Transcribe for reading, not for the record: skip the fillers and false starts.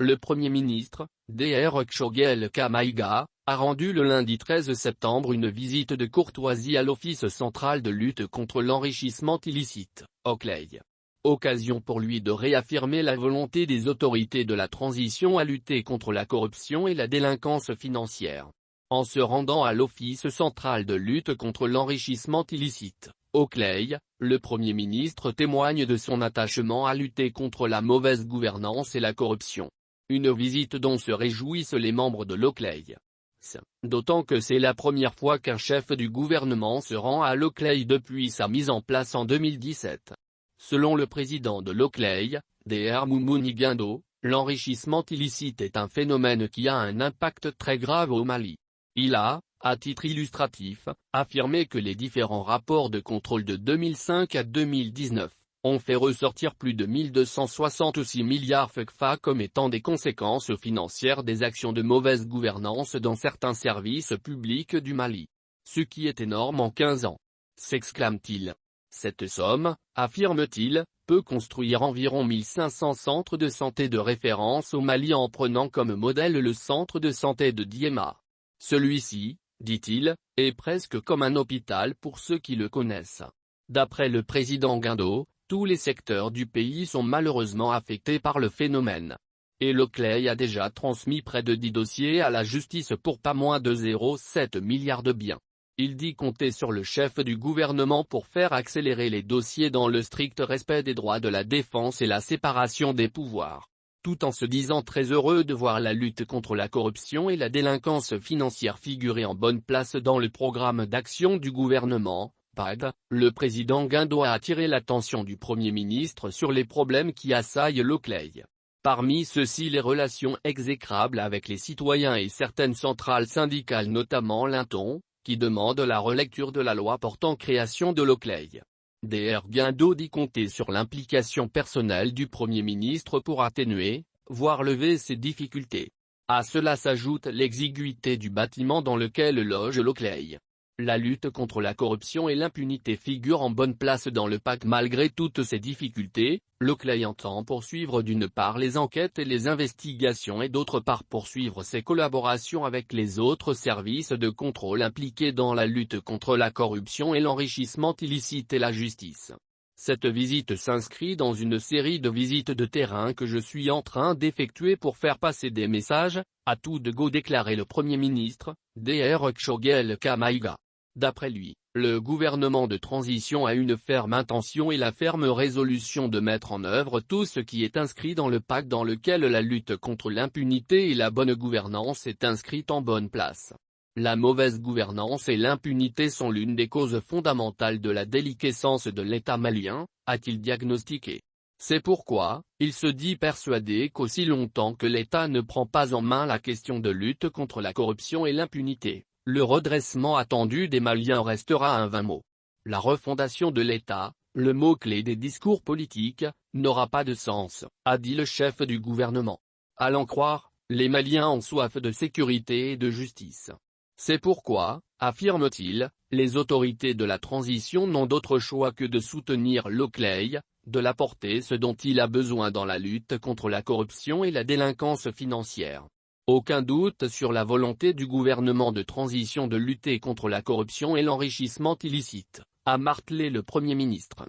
le Premier ministre, Dr Choguel Maïga, a rendu le lundi 13 septembre une visite de courtoisie à l'Office central de lutte contre l'enrichissement illicite, OCLEI. Occasion pour lui de réaffirmer la volonté des autorités de la transition à lutter contre la corruption et la délinquance financière. En se rendant à l'Office central de lutte contre l'enrichissement illicite, OCLEI, le Premier ministre témoigne de son attachement à lutter contre la mauvaise gouvernance et la corruption. Une visite dont se réjouissent les membres de l'OCLEI. D'autant que c'est la première fois qu'un chef du gouvernement se rend à l'OCLEI depuis sa mise en place en 2017. Selon le président de l'OCLEI, Dr Moumouni Guindo, l'enrichissement illicite est un phénomène qui a un impact très grave au Mali. Il a, à titre illustratif, affirmé que les différents rapports de contrôle de 2005 à 2019 ont fait ressortir plus de 1266 milliards CFA comme étant des conséquences financières des actions de mauvaise gouvernance dans certains services publics du Mali. Ce qui est énorme en 15 ans. S'exclame-t-il. Cette somme, affirme-t-il, peut construire environ 1500 centres de santé de référence au Mali en prenant comme modèle le centre de santé de Diema. Celui-ci, dit-il, est presque comme un hôpital pour ceux qui le connaissent. D'après le président Guindo, tous les secteurs du pays sont malheureusement affectés par le phénomène. Et l'OCLEI a déjà transmis près de 10 dossiers à la justice pour pas moins de 0,7 milliards de biens. Il dit compter sur le chef du gouvernement pour faire accélérer les dossiers dans le strict respect des droits de la défense et la séparation des pouvoirs. Tout en se disant très heureux de voir la lutte contre la corruption et la délinquance financière figurer en bonne place dans le programme d'action du gouvernement, PAD, le président Guindo a attiré l'attention du Premier ministre sur les problèmes qui assaillent l'OCLEI. Parmi ceux-ci les relations exécrables avec les citoyens et certaines centrales syndicales notamment l'Inton, qui demande la relecture de la loi portant création de l'OCLEI. Dr Guindo dit compter sur l'implication personnelle du Premier ministre pour atténuer, voire lever ces difficultés. À cela s'ajoute l'exiguïté du bâtiment dans lequel loge l'OCLEI. La lutte contre la corruption et l'impunité figurent en bonne place dans le pacte malgré toutes ces difficultés. L'OCLEI entend poursuivre d'une part les enquêtes et les investigations et d'autre part poursuivre ses collaborations avec les autres services de contrôle impliqués dans la lutte contre la corruption et l'enrichissement illicite et la justice. Cette visite s'inscrit dans une série de visites de terrain que je suis en train d'effectuer pour faire passer des messages, à tout de go déclaré le Premier ministre, Dr Choguel Maïga. D'après lui, le gouvernement de transition a une ferme intention et la ferme résolution de mettre en œuvre tout ce qui est inscrit dans le pacte dans lequel la lutte contre l'impunité et la bonne gouvernance est inscrite en bonne place. La mauvaise gouvernance et l'impunité sont l'une des causes fondamentales de la déliquescence de l'État malien, a-t-il diagnostiqué. C'est pourquoi, il se dit persuadé qu'aussi longtemps que l'État ne prend pas en main la question de lutte contre la corruption et l'impunité, le redressement attendu des Maliens restera un vain mot. La refondation de l'État, le mot-clé des discours politiques, n'aura pas de sens, a dit le chef du gouvernement. À l'en croire, les Maliens ont soif de sécurité et de justice. C'est pourquoi, affirme-t-il, les autorités de la transition n'ont d'autre choix que de soutenir l'OCLEI, de l'apporter ce dont il a besoin dans la lutte contre la corruption et la délinquance financière. Aucun doute sur la volonté du gouvernement de transition de lutter contre la corruption et l'enrichissement illicite, a martelé le Premier ministre.